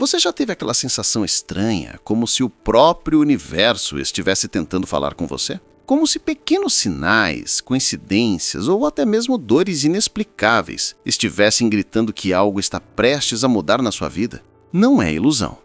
Você já teve aquela sensação estranha, como se o próprio universo estivesse tentando falar com você? Como se pequenos sinais, coincidências ou até mesmo dores inexplicáveis estivessem gritando que algo está prestes a mudar na sua vida? Não é ilusão.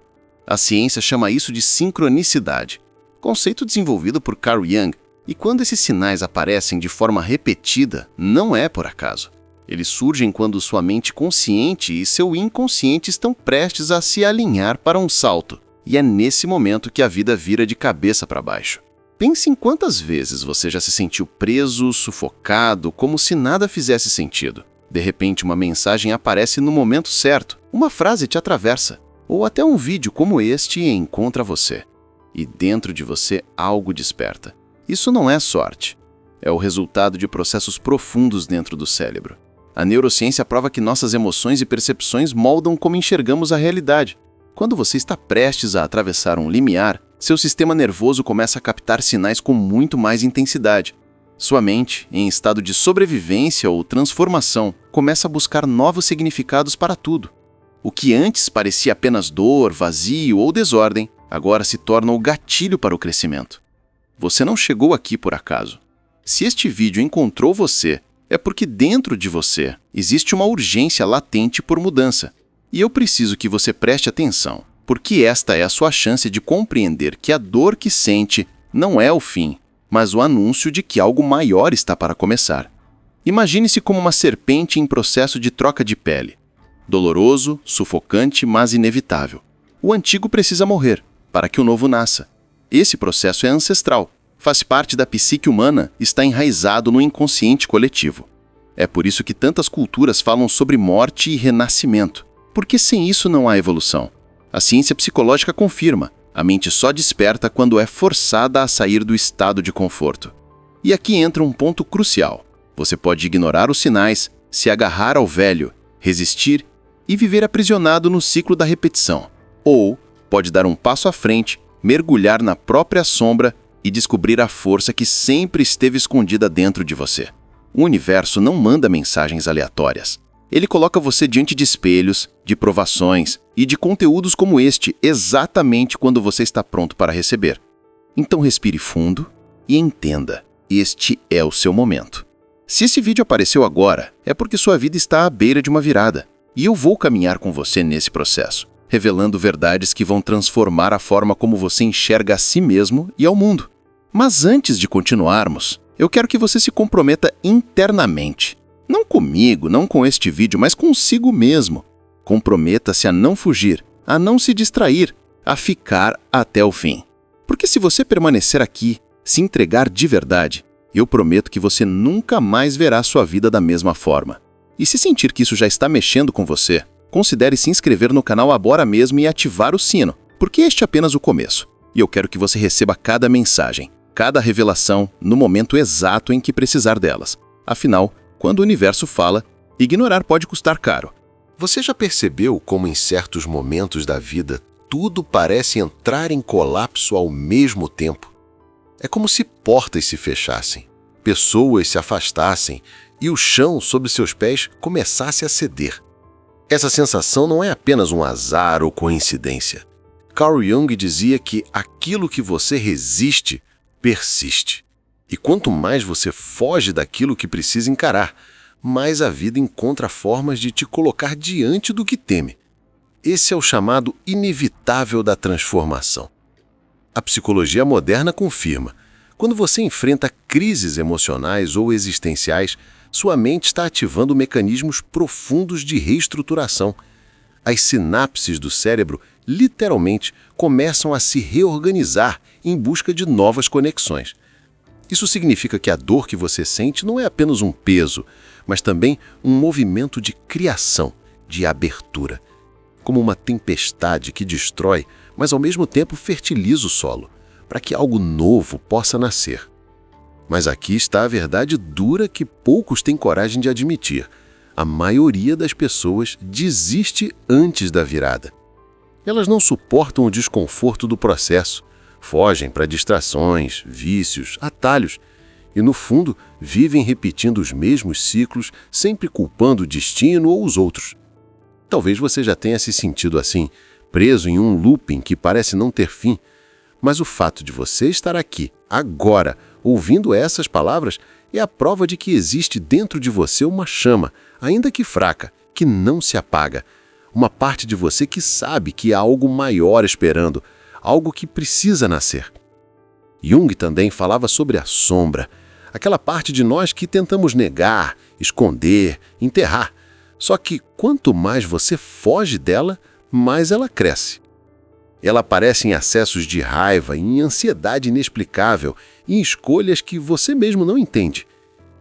A ciência chama isso de sincronicidade, conceito desenvolvido por Carl Jung, e quando esses sinais aparecem de forma repetida, não é por acaso. Eles surgem quando sua mente consciente e seu inconsciente estão prestes a se alinhar para um salto, e é nesse momento que a vida vira de cabeça para baixo. Pense em quantas vezes você já se sentiu preso, sufocado, como se nada fizesse sentido. De repente, uma mensagem aparece no momento certo, uma frase te atravessa, ou até um vídeo como este encontra você. E dentro de você algo desperta. Isso não é sorte. É o resultado de processos profundos dentro do cérebro. A neurociência prova que nossas emoções e percepções moldam como enxergamos a realidade. Quando você está prestes a atravessar um limiar, seu sistema nervoso começa a captar sinais com muito mais intensidade. Sua mente, em estado de sobrevivência ou transformação, começa a buscar novos significados para tudo. O que antes parecia apenas dor, vazio ou desordem, agora se torna o gatilho para o crescimento. Você não chegou aqui por acaso. Se este vídeo encontrou você, é porque dentro de você existe uma urgência latente por mudança. E eu preciso que você preste atenção, porque esta é a sua chance de compreender que a dor que sente não é o fim, mas o anúncio de que algo maior está para começar. Imagine-se como uma serpente em processo de troca de pele. Doloroso, sufocante, mas inevitável. O antigo precisa morrer, para que o novo nasça. Esse processo é ancestral. Faz parte da psique humana, está enraizado no inconsciente coletivo. É por isso que tantas culturas falam sobre morte e renascimento, porque sem isso não há evolução. A ciência psicológica confirma, a mente só desperta quando é forçada a sair do estado de conforto. E aqui entra um ponto crucial. Você pode ignorar os sinais, se agarrar ao velho, resistir e viver aprisionado no ciclo da repetição. Ou pode dar um passo à frente, mergulhar na própria sombra e descobrir a força que sempre esteve escondida dentro de você. O universo não manda mensagens aleatórias. Ele coloca você diante de espelhos, de provações e de conteúdos como este exatamente quando você está pronto para receber. Então respire fundo e entenda, este é o seu momento. Se esse vídeo apareceu agora, é porque sua vida está à beira de uma virada. E eu vou caminhar com você nesse processo, revelando verdades que vão transformar a forma como você enxerga a si mesmo e ao mundo. Mas antes de continuarmos, eu quero que você se comprometa internamente. Não comigo, não com este vídeo, mas consigo mesmo. Comprometa-se a não fugir, a não se distrair, a ficar até o fim. Porque se você permanecer aqui, se entregar de verdade, eu prometo que você nunca mais verá sua vida da mesma forma. E se sentir que isso já está mexendo com você, considere se inscrever no canal agora mesmo e ativar o sino, porque este é apenas o começo. E eu quero que você receba cada mensagem, cada revelação, no momento exato em que precisar delas. Afinal, quando o universo fala, ignorar pode custar caro. Você já percebeu como em certos momentos da vida tudo parece entrar em colapso ao mesmo tempo? É como se portas se fechassem, pessoas se afastassem e o chão sob seus pés começasse a ceder. Essa sensação não é apenas um azar ou coincidência. Carl Jung dizia que aquilo que você resiste, persiste. E quanto mais você foge daquilo que precisa encarar, mais a vida encontra formas de te colocar diante do que teme. Esse é o chamado inevitável da transformação. A psicologia moderna confirma: quando você enfrenta crises emocionais ou existenciais, sua mente está ativando mecanismos profundos de reestruturação. As sinapses do cérebro, literalmente, começam a se reorganizar em busca de novas conexões. Isso significa que a dor que você sente não é apenas um peso, mas também um movimento de criação, de abertura. Como uma tempestade que destrói, mas ao mesmo tempo fertiliza o solo, para que algo novo possa nascer. Mas aqui está a verdade dura que poucos têm coragem de admitir. A maioria das pessoas desiste antes da virada. Elas não suportam o desconforto do processo, fogem para distrações, vícios, atalhos e, no fundo, vivem repetindo os mesmos ciclos, sempre culpando o destino ou os outros. Talvez você já tenha se sentido assim, preso em um looping que parece não ter fim. Mas o fato de você estar aqui, agora, ouvindo essas palavras, é a prova de que existe dentro de você uma chama, ainda que fraca, que não se apaga. Uma parte de você que sabe que há algo maior esperando, algo que precisa nascer. Jung também falava sobre a sombra, aquela parte de nós que tentamos negar, esconder, enterrar. Só que quanto mais você foge dela, mais ela cresce. Ela aparece em acessos de raiva, em ansiedade inexplicável, em escolhas que você mesmo não entende.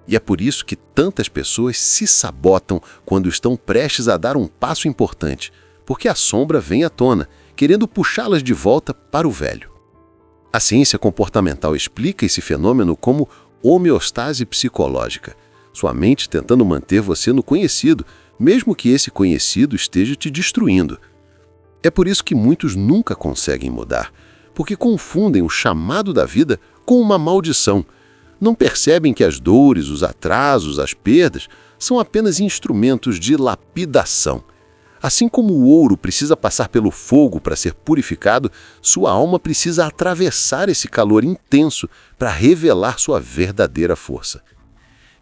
E é por isso que tantas pessoas se sabotam quando estão prestes a dar um passo importante, porque a sombra vem à tona, querendo puxá-las de volta para o velho. A ciência comportamental explica esse fenômeno como homeostase psicológica, sua mente tentando manter você no conhecido, mesmo que esse conhecido esteja te destruindo. É por isso que muitos nunca conseguem mudar, porque confundem o chamado da vida com uma maldição. Não percebem que as dores, os atrasos, as perdas são apenas instrumentos de lapidação. Assim como o ouro precisa passar pelo fogo para ser purificado, sua alma precisa atravessar esse calor intenso para revelar sua verdadeira força.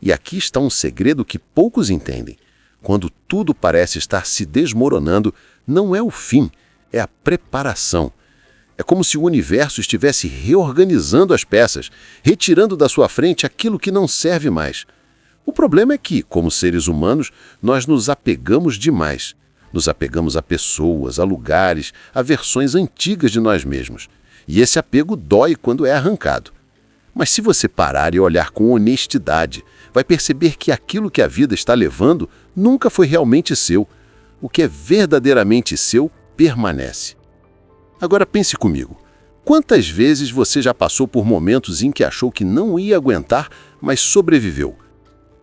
E aqui está um segredo que poucos entendem. Quando tudo parece estar se desmoronando, não é o fim, é a preparação. É como se o universo estivesse reorganizando as peças, retirando da sua frente aquilo que não serve mais. O problema é que, como seres humanos, nós nos apegamos demais. Nos apegamos a pessoas, a lugares, a versões antigas de nós mesmos. E esse apego dói quando é arrancado. Mas se você parar e olhar com honestidade, vai perceber que aquilo que a vida está levando nunca foi realmente seu. O que é verdadeiramente seu permanece. Agora pense comigo. Quantas vezes você já passou por momentos em que achou que não ia aguentar, mas sobreviveu?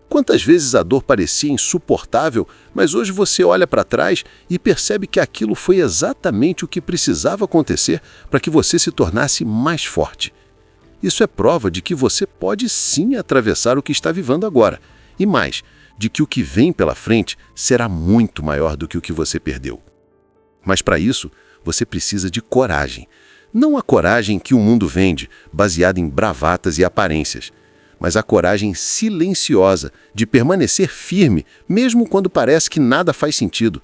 Quantas vezes a dor parecia insuportável, mas hoje você olha para trás e percebe que aquilo foi exatamente o que precisava acontecer para que você se tornasse mais forte? Isso é prova de que você pode sim atravessar o que está vivendo agora. E mais, de que o que vem pela frente será muito maior do que o que você perdeu. Mas para isso, você precisa de coragem. Não a coragem que o mundo vende, baseada em bravatas e aparências, mas a coragem silenciosa de permanecer firme, mesmo quando parece que nada faz sentido.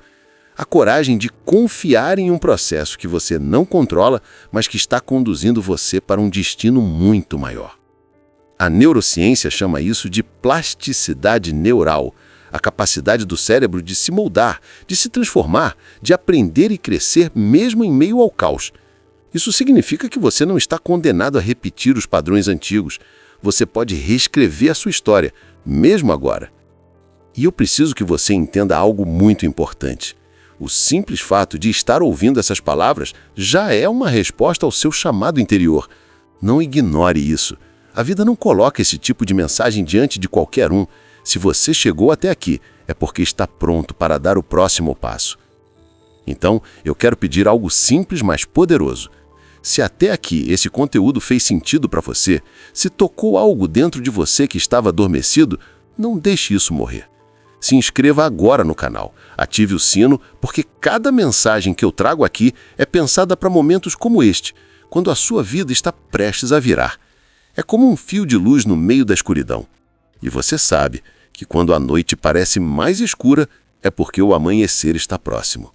A coragem de confiar em um processo que você não controla, mas que está conduzindo você para um destino muito maior. A neurociência chama isso de plasticidade neural, a capacidade do cérebro de se moldar, de se transformar, de aprender e crescer mesmo em meio ao caos. Isso significa que você não está condenado a repetir os padrões antigos. Você pode reescrever a sua história, mesmo agora. E eu preciso que você entenda algo muito importante. O simples fato de estar ouvindo essas palavras já é uma resposta ao seu chamado interior. Não ignore isso. A vida não coloca esse tipo de mensagem diante de qualquer um. Se você chegou até aqui, é porque está pronto para dar o próximo passo. Então, eu quero pedir algo simples, mas poderoso. Se até aqui esse conteúdo fez sentido para você, se tocou algo dentro de você que estava adormecido, não deixe isso morrer. Se inscreva agora no canal, ative o sino, porque cada mensagem que eu trago aqui é pensada para momentos como este, quando a sua vida está prestes a virar. É como um fio de luz no meio da escuridão. E você sabe que quando a noite parece mais escura, é porque o amanhecer está próximo.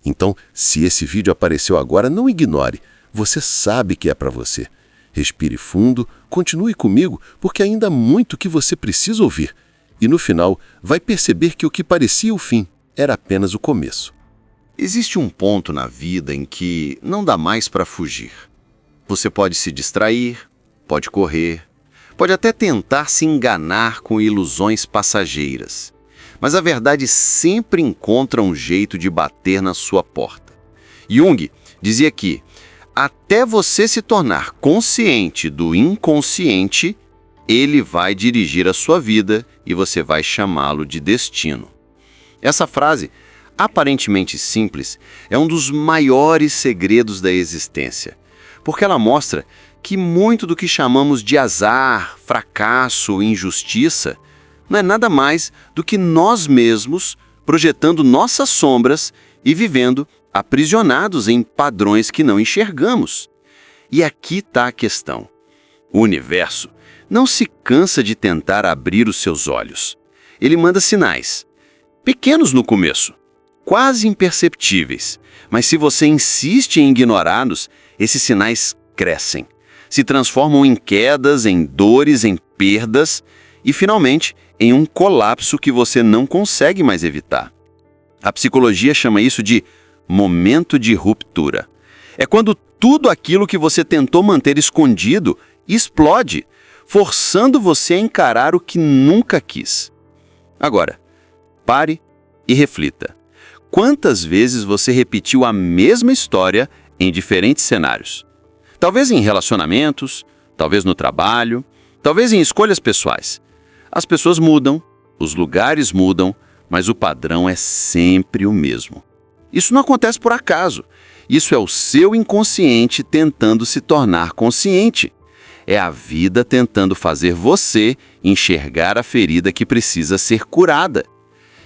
Então, se esse vídeo apareceu agora, não ignore. Você sabe que é para você. Respire fundo, continue comigo, porque ainda há muito que você precisa ouvir. E no final, vai perceber que o que parecia o fim era apenas o começo. Existe um ponto na vida em que não dá mais para fugir. Você pode se distrair, pode correr, pode até tentar se enganar com ilusões passageiras. Mas a verdade sempre encontra um jeito de bater na sua porta. Jung dizia que, até você se tornar consciente do inconsciente, ele vai dirigir a sua vida e você vai chamá-lo de destino. Essa frase, aparentemente simples, é um dos maiores segredos da existência, porque ela mostra que muito do que chamamos de azar, fracasso, injustiça, não é nada mais do que nós mesmos projetando nossas sombras e vivendo aprisionados em padrões que não enxergamos. E aqui está a questão. O universo não se cansa de tentar abrir os seus olhos. Ele manda sinais, pequenos no começo, quase imperceptíveis, mas se você insiste em ignorá-los, esses sinais crescem, se transformam em quedas, em dores, em perdas e, finalmente, em um colapso que você não consegue mais evitar. A psicologia chama isso de momento de ruptura. É quando tudo aquilo que você tentou manter escondido explode, forçando você a encarar o que nunca quis. Agora, pare e reflita. Quantas vezes você repetiu a mesma história em diferentes cenários? Talvez em relacionamentos, talvez no trabalho, talvez em escolhas pessoais. As pessoas mudam, os lugares mudam, mas o padrão é sempre o mesmo. Isso não acontece por acaso. Isso é o seu inconsciente tentando se tornar consciente. É a vida tentando fazer você enxergar a ferida que precisa ser curada.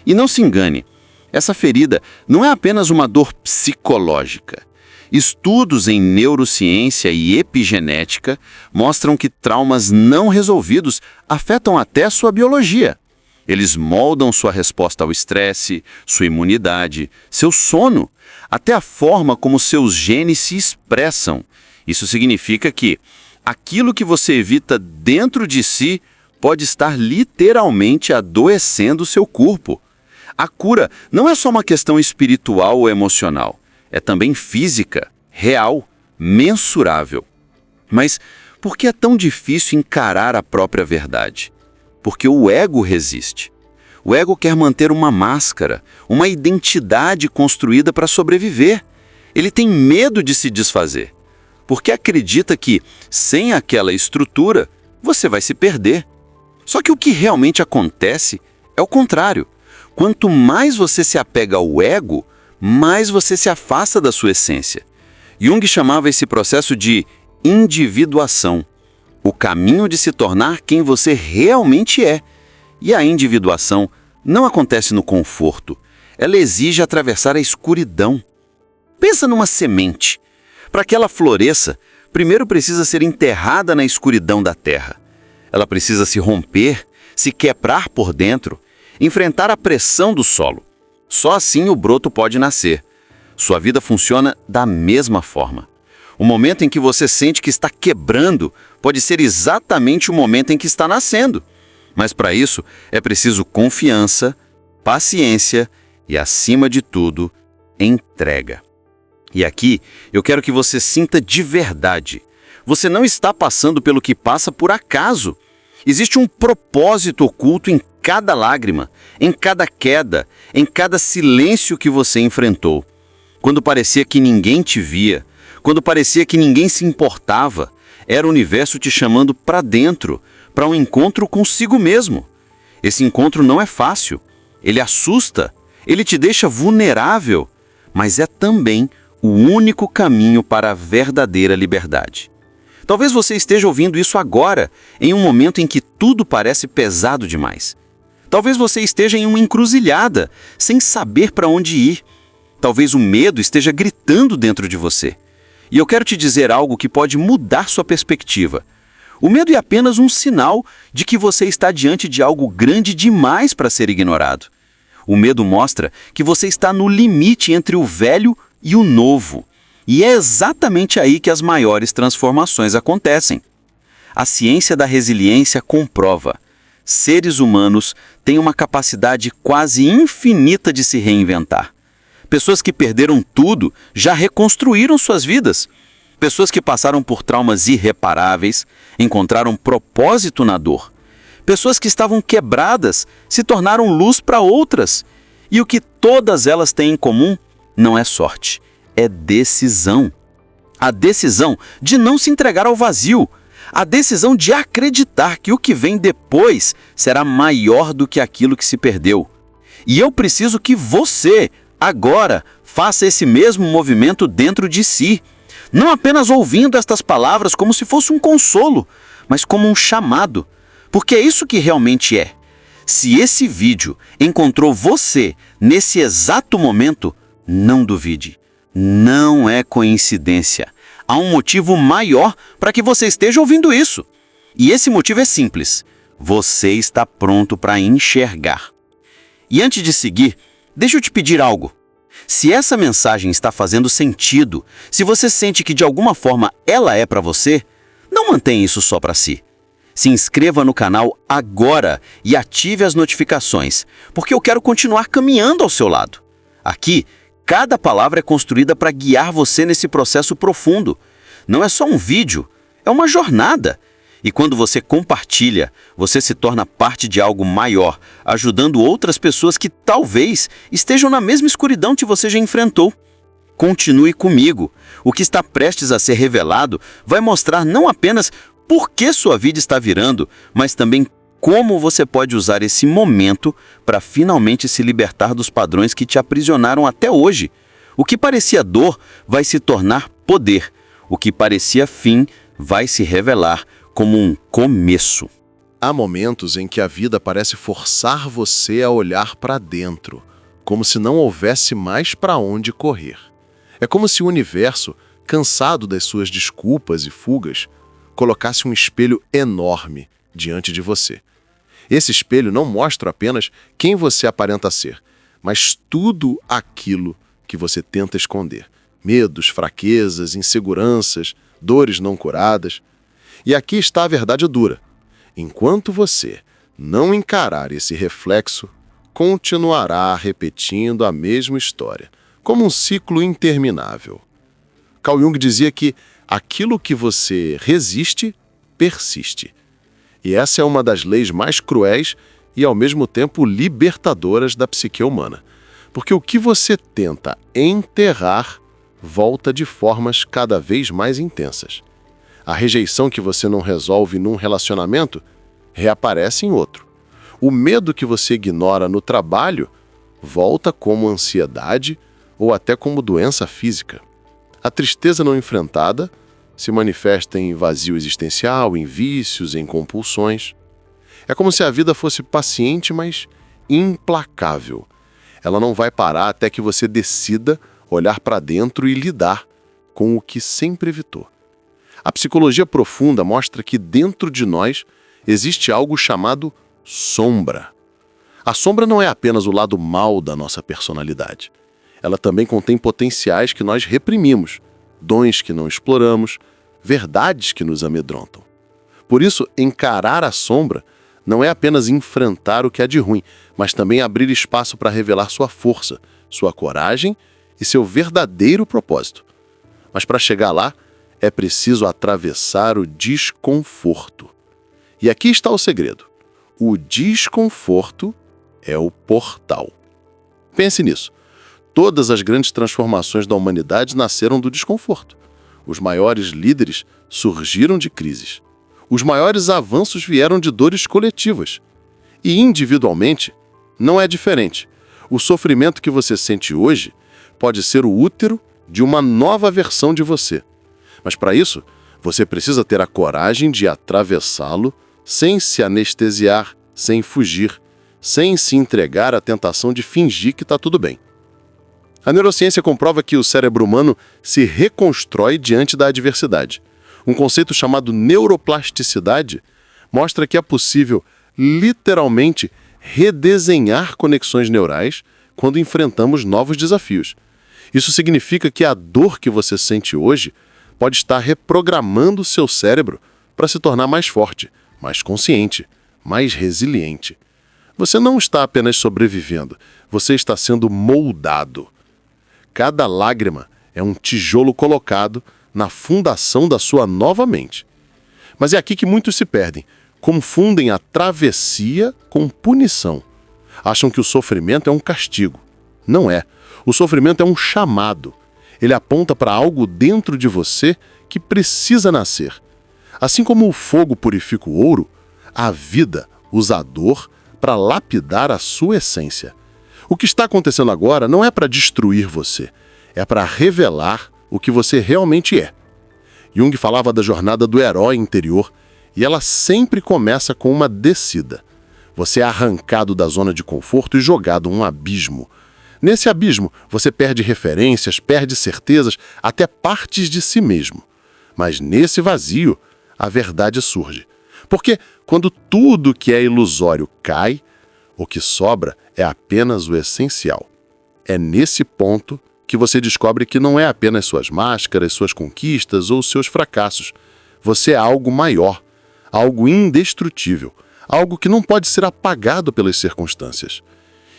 E não se engane, essa ferida não é apenas uma dor psicológica. Estudos em neurociência e epigenética mostram que traumas não resolvidos afetam até sua biologia. Eles moldam sua resposta ao estresse, sua imunidade, seu sono, até a forma como seus genes se expressam. Isso significa que aquilo que você evita dentro de si pode estar literalmente adoecendo seu corpo. A cura não é só uma questão espiritual ou emocional, é também física, real, mensurável. Mas por que é tão difícil encarar a própria verdade? Porque o ego resiste. O ego quer manter uma máscara, uma identidade construída para sobreviver. Ele tem medo de se desfazer, porque acredita que, sem aquela estrutura, você vai se perder. Só que o que realmente acontece é o contrário. Quanto mais você se apega ao ego, mais você se afasta da sua essência. Jung chamava esse processo de individuação, o caminho de se tornar quem você realmente é. E a individuação não acontece no conforto, ela exige atravessar a escuridão. Pensa numa semente. Para que ela floresça, primeiro precisa ser enterrada na escuridão da terra. Ela precisa se romper, se quebrar por dentro, enfrentar a pressão do solo. Só assim o broto pode nascer. Sua vida funciona da mesma forma. O momento em que você sente que está quebrando pode ser exatamente o momento em que está nascendo. Mas para isso é preciso confiança, paciência e, acima de tudo, entrega. E aqui eu quero que você sinta de verdade. Você não está passando pelo que passa por acaso. Existe um propósito oculto em cada lágrima, em cada queda, em cada silêncio que você enfrentou. Quando parecia que ninguém te via, quando parecia que ninguém se importava, era o universo te chamando para dentro, para um encontro consigo mesmo. Esse encontro não é fácil, ele assusta, ele te deixa vulnerável, mas é também o único caminho para a verdadeira liberdade. Talvez você esteja ouvindo isso agora, em um momento em que tudo parece pesado demais. Talvez você esteja em uma encruzilhada, sem saber para onde ir. Talvez o medo esteja gritando dentro de você. E eu quero te dizer algo que pode mudar sua perspectiva. O medo é apenas um sinal de que você está diante de algo grande demais para ser ignorado. O medo mostra que você está no limite entre o velho e o novo. E é exatamente aí que as maiores transformações acontecem. A ciência da resiliência comprova: seres humanos têm uma capacidade quase infinita de se reinventar. Pessoas que perderam tudo já reconstruíram suas vidas. Pessoas que passaram por traumas irreparáveis encontraram propósito na dor. Pessoas que estavam quebradas se tornaram luz para outras. E o que todas elas têm em comum não é sorte, é decisão. A decisão de não se entregar ao vazio. A decisão de acreditar que o que vem depois será maior do que aquilo que se perdeu. E eu preciso que você, agora, faça esse mesmo movimento dentro de si. Não apenas ouvindo estas palavras como se fosse um consolo, mas como um chamado. Porque é isso que realmente é. Se esse vídeo encontrou você nesse exato momento, não duvide. Não é coincidência. Há um motivo maior para que você esteja ouvindo isso. E esse motivo é simples. Você está pronto para enxergar. E antes de seguir, deixa eu te pedir algo. Se essa mensagem está fazendo sentido, se você sente que de alguma forma ela é para você, não mantenha isso só para si. Se inscreva no canal agora e ative as notificações, porque eu quero continuar caminhando ao seu lado. Aqui, cada palavra é construída para guiar você nesse processo profundo. Não é só um vídeo, é uma jornada. E quando você compartilha, você se torna parte de algo maior, ajudando outras pessoas que talvez estejam na mesma escuridão que você já enfrentou. Continue comigo. O que está prestes a ser revelado vai mostrar não apenas por que sua vida está virando, mas também como você pode usar esse momento para finalmente se libertar dos padrões que te aprisionaram até hoje. O que parecia dor vai se tornar poder. O que parecia fim vai se revelar como um começo. Há momentos em que a vida parece forçar você a olhar para dentro, como se não houvesse mais para onde correr. É como se o universo, cansado das suas desculpas e fugas, colocasse um espelho enorme diante de você. Esse espelho não mostra apenas quem você aparenta ser, mas tudo aquilo que você tenta esconder. Medos, fraquezas, inseguranças, dores não curadas. E aqui está a verdade dura. Enquanto você não encarar esse reflexo, continuará repetindo a mesma história, como um ciclo interminável. Carl Jung dizia que aquilo que você resiste, persiste. E essa é uma das leis mais cruéis e, ao mesmo tempo, libertadoras da psique humana. Porque o que você tenta enterrar volta de formas cada vez mais intensas. A rejeição que você não resolve num relacionamento reaparece em outro. O medo que você ignora no trabalho volta como ansiedade ou até como doença física. A tristeza não enfrentada se manifesta em vazio existencial, em vícios, em compulsões. É como se a vida fosse paciente, mas implacável. Ela não vai parar até que você decida olhar para dentro e lidar com o que sempre evitou. A psicologia profunda mostra que dentro de nós existe algo chamado sombra. A sombra não é apenas o lado mau da nossa personalidade. Ela também contém potenciais que nós reprimimos, dons que não exploramos, verdades que nos amedrontam. Por isso, encarar a sombra não é apenas enfrentar o que há de ruim, mas também abrir espaço para revelar sua força, sua coragem e seu verdadeiro propósito. Mas para chegar lá, é preciso atravessar o desconforto. E aqui está o segredo. O desconforto é o portal. Pense nisso. Todas as grandes transformações da humanidade nasceram do desconforto. Os maiores líderes surgiram de crises. Os maiores avanços vieram de dores coletivas. E individualmente, não é diferente. O sofrimento que você sente hoje pode ser o útero de uma nova versão de você. Mas para isso, você precisa ter a coragem de atravessá-lo sem se anestesiar, sem fugir, sem se entregar à tentação de fingir que está tudo bem. A neurociência comprova que o cérebro humano se reconstrói diante da adversidade. Um conceito chamado neuroplasticidade mostra que é possível, literalmente, redesenhar conexões neurais quando enfrentamos novos desafios. Isso significa que a dor que você sente hoje pode estar reprogramando seu cérebro para se tornar mais forte, mais consciente, mais resiliente. Você não está apenas sobrevivendo, você está sendo moldado. Cada lágrima é um tijolo colocado na fundação da sua nova mente. Mas é aqui que muitos se perdem, confundem a travessia com punição. Acham que o sofrimento é um castigo. Não é. O sofrimento é um chamado. Ele aponta para algo dentro de você que precisa nascer. Assim como o fogo purifica o ouro, a vida usa a dor para lapidar a sua essência. O que está acontecendo agora não é para destruir você, é para revelar o que você realmente é. Jung falava da jornada do herói interior e ela sempre começa com uma descida. Você é arrancado da zona de conforto e jogado a um abismo. Nesse abismo, você perde referências, perde certezas, até partes de si mesmo. Mas nesse vazio, a verdade surge. Porque quando tudo que é ilusório cai, o que sobra é apenas o essencial. É nesse ponto que você descobre que não é apenas suas máscaras, suas conquistas ou seus fracassos. Você é algo maior, algo indestrutível, algo que não pode ser apagado pelas circunstâncias.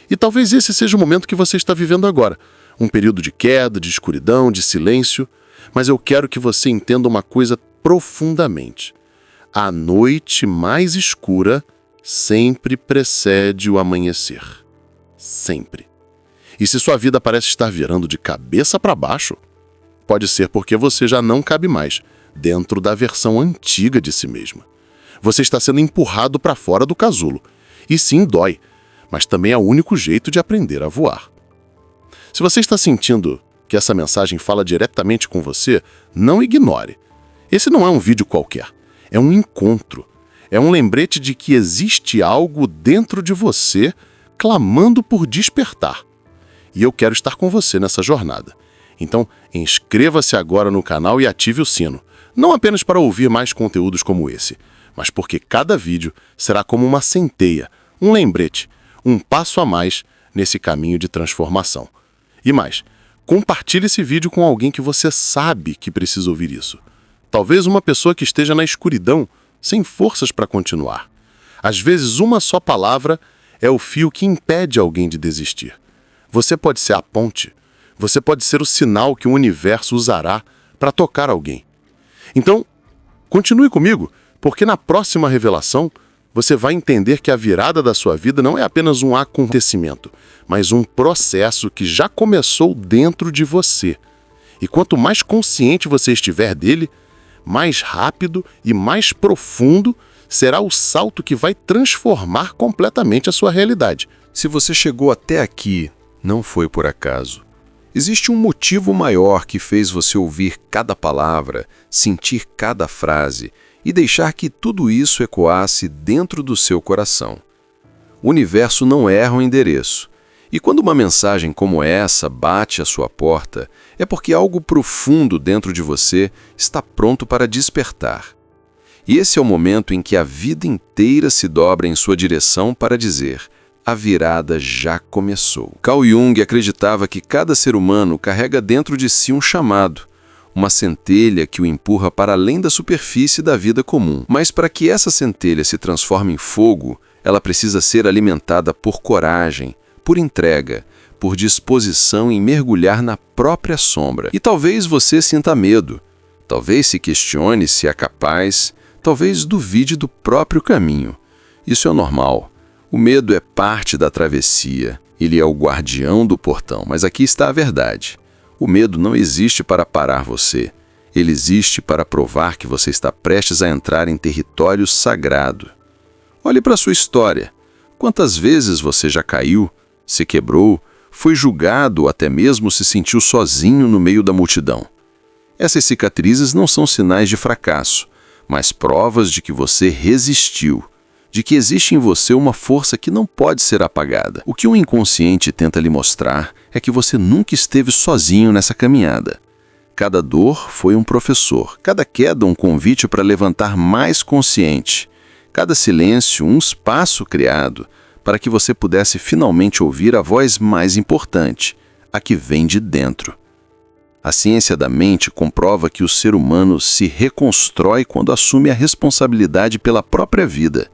E talvez esse seja o momento que você está vivendo agora, um período de queda, de escuridão, de silêncio, mas eu quero que você entenda uma coisa profundamente. A noite mais escura sempre precede o amanhecer. Sempre. E se sua vida parece estar virando de cabeça para baixo, pode ser porque você já não cabe mais dentro da versão antiga de si mesma. Você está sendo empurrado para fora do casulo. E sim, dói, mas também é o único jeito de aprender a voar. Se você está sentindo que essa mensagem fala diretamente com você, não ignore. Esse não é um vídeo qualquer. É um encontro. É um lembrete de que existe algo dentro de você clamando por despertar. E eu quero estar com você nessa jornada. Então, inscreva-se agora no canal e ative o sino. Não apenas para ouvir mais conteúdos como esse, mas porque cada vídeo será como uma centeia, um lembrete, um passo a mais nesse caminho de transformação. E mais, compartilhe esse vídeo com alguém que você sabe que precisa ouvir isso. Talvez uma pessoa que esteja na escuridão, sem forças para continuar. Às vezes, uma só palavra é o fio que impede alguém de desistir. Você pode ser a ponte. Você pode ser o sinal que o universo usará para tocar alguém. Então, continue comigo, porque na próxima revelação, você vai entender que a virada da sua vida não é apenas um acontecimento, mas um processo que já começou dentro de você. E quanto mais consciente você estiver dele, mais rápido e mais profundo será o salto que vai transformar completamente a sua realidade. Se você chegou até aqui, não foi por acaso. Existe um motivo maior que fez você ouvir cada palavra, sentir cada frase e deixar que tudo isso ecoasse dentro do seu coração. O universo não erra o endereço. E quando uma mensagem como essa bate à sua porta, é porque algo profundo dentro de você está pronto para despertar. E esse é o momento em que a vida inteira se dobra em sua direção para dizer: a virada já começou. Carl Jung acreditava que cada ser humano carrega dentro de si um chamado, uma centelha que o empurra para além da superfície da vida comum. Mas para que essa centelha se transforme em fogo, ela precisa ser alimentada por coragem, por entrega, por disposição em mergulhar na própria sombra. E talvez você sinta medo, talvez se questione se é capaz, talvez duvide do próprio caminho. Isso é normal. O medo é parte da travessia, ele é o guardião do portão, mas aqui está a verdade. O medo não existe para parar você, ele existe para provar que você está prestes a entrar em território sagrado. Olhe para a sua história. Quantas vezes você já caiu, se quebrou, foi julgado ou até mesmo se sentiu sozinho no meio da multidão? Essas cicatrizes não são sinais de fracasso, mas provas de que você resistiu, de que existe em você uma força que não pode ser apagada. O que o inconsciente tenta lhe mostrar é que você nunca esteve sozinho nessa caminhada. Cada dor foi um professor, cada queda um convite para levantar mais consciente, cada silêncio um espaço criado para que você pudesse finalmente ouvir a voz mais importante, a que vem de dentro. A ciência da mente comprova que o ser humano se reconstrói quando assume a responsabilidade pela própria vida.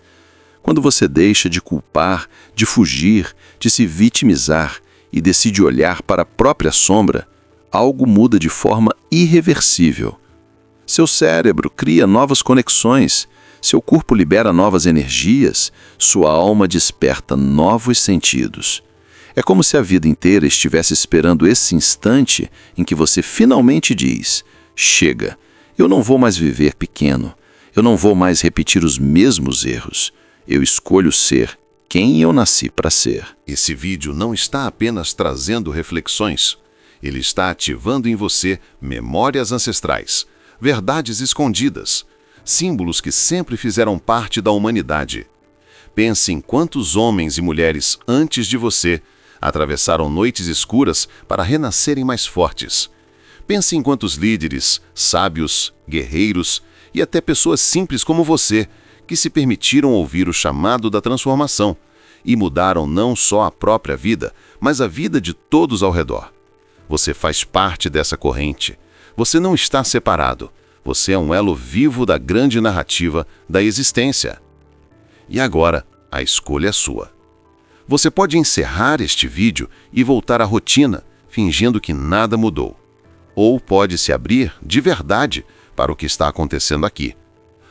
Quando você deixa de culpar, de fugir, de se vitimizar e decide olhar para a própria sombra, algo muda de forma irreversível. Seu cérebro cria novas conexões, seu corpo libera novas energias, sua alma desperta novos sentidos. É como se a vida inteira estivesse esperando esse instante em que você finalmente diz: chega, eu não vou mais viver pequeno, eu não vou mais repetir os mesmos erros. Eu escolho ser quem eu nasci para ser. Esse vídeo não está apenas trazendo reflexões. Ele está ativando em você memórias ancestrais, verdades escondidas, símbolos que sempre fizeram parte da humanidade. Pense em quantos homens e mulheres antes de você Atravessaram noites escuras para renascerem mais fortes. Pense em quantos líderes, sábios, guerreiros e até pessoas simples como você que se permitiram ouvir o chamado da transformação e mudaram não só a própria vida, mas a vida de todos ao redor. Você faz parte dessa corrente. Você não está separado. Você é um elo vivo da grande narrativa da existência. E agora, a escolha é sua. Você pode encerrar este vídeo e voltar à rotina, fingindo que nada mudou. Ou pode se abrir, de verdade, para o que está acontecendo aqui.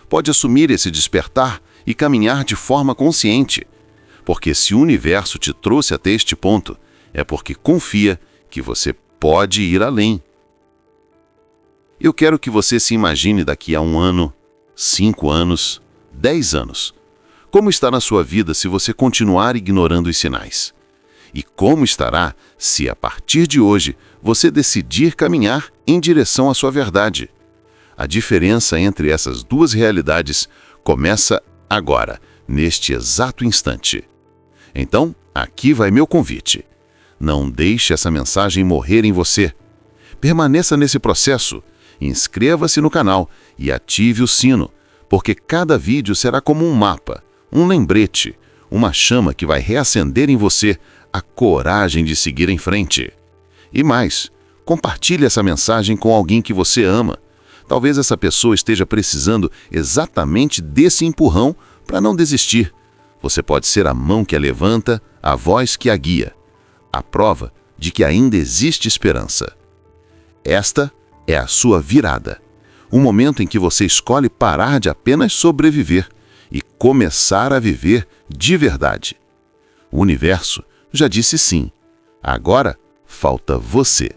Pode assumir esse despertar e caminhar de forma consciente. Porque se o universo te trouxe até este ponto, é porque confia que você pode ir além. Eu quero que você se imagine daqui a 1 ano, 5 anos, 10 anos. Como está na sua vida se você continuar ignorando os sinais? E como estará se, a partir de hoje, você decidir caminhar em direção à sua verdade? A diferença entre essas duas realidades começa agora, neste exato instante. Então, aqui vai meu convite. Não deixe essa mensagem morrer em você. Permaneça nesse processo, inscreva-se no canal e ative o sino, porque cada vídeo será como um mapa, um lembrete, uma chama que vai reacender em você a coragem de seguir em frente. E mais, compartilhe essa mensagem com alguém que você ama. Talvez essa pessoa esteja precisando exatamente desse empurrão para não desistir. Você pode ser a mão que a levanta, a voz que a guia. A prova de que ainda existe esperança. Esta é a sua virada. O momento em que você escolhe parar de apenas sobreviver e começar a viver de verdade. O universo já disse sim. Agora falta você.